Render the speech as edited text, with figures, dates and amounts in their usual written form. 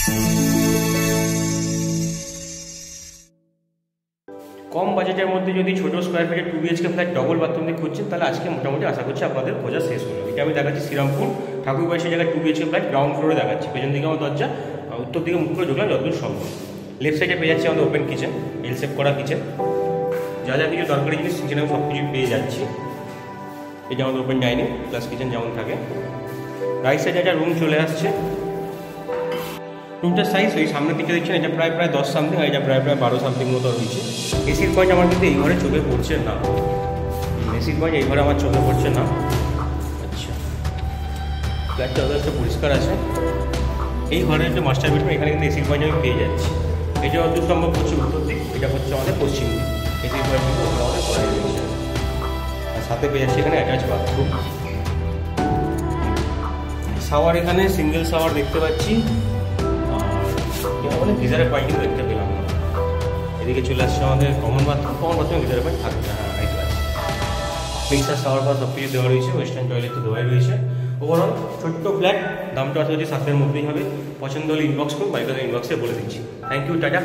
কম বাজেটের মধ্যে যদি ছোটো স্কোয়ার ফিটের 2 BHK ফ্ল্যাট ডবল বাথরুম দিয়ে খুঁজছেন, তাহলে আজকে মোটামুটি আশা করছি আপনাদের খোঁজা শেষ হলো। এটা আমি দেখাচ্ছি শ্রীরামপুর ঠাকুরবাড়ি জায়গায় 2 BHK ফ্ল্যাট গ্রাউন্ড ফ্লোরে দেখাচ্ছি। পেছন দিকে আমার দরজা, উত্তর দিকে মুখ করে ঢুকলাম যতদূর সম্ভব। লেফট সাইডে পেয়ে যাচ্ছি আমাদের ওপেন কিচেন, এল শেপ করা কিচেন, যা যা কিছু দরকারি জিনিস কিচেনে সব কিছু পেয়ে যাচ্ছি। এটা আমাদের ওপেন ডাইনিং প্লাস কিচেন যেমন থাকে। রাইট সাইডে একটা রুম চলে আসছে। রুমটার সাইজ ওই সামনের দিকে দেখছেন, এটা প্রায় 10 সামথিং, আর এটা প্রায় 12 সামথিং মতো রয়েছে। এসির পয়েন্ট আমার কিন্তু এই ঘরে চোখে পড়ছে না, এসির পয়েন্ট এই ঘরে আমার চোখে পড়ছে না। আচ্ছা, ফ্ল্যাটটা যথেষ্ট পরিষ্কার আছে। এই ঘরের যে মাস্টার বেডরুম, এখানে কিন্তু এসির পয়েন্ট আমি পেয়ে যাচ্ছি। এটা যত সম্ভব হচ্ছে উত্তর দিক, এটা হচ্ছে আমাদের পশ্চিম দিক। এসির পয়েন্ট কিন্তু ওখানে আমাদের করা রয়েছে, আর সাথে পেয়ে যাচ্ছি এখানে অ্যাটাচ বাথরুম। শাওয়ার এখানে সিঙ্গেল শাওয়ার দেখতে পাচ্ছি, আর গিজারের পয়েন্টিং দেখতে পেলাম না। এদিকে চলে আসছে আমাদের কমন বাথরুমে গিজারের পয়েন্ট থাকবে। হ্যাঁ, এই ক্লাস মিক্সার শাওয়ার বা সব কিছু দেওয়া রয়েছে, ওয়েস্টার্ন টয়লেট তো দেওয়াই রয়েছে। ওভারঅল ছোট্ট ফ্ল্যাট, দামটা আশা করছি 7 এর মধ্যেই হবে। পছন্দ হলে ইনবক্স করুন, বাড়িতে ইনবক্সে বলে দিচ্ছি। Thank you, tata.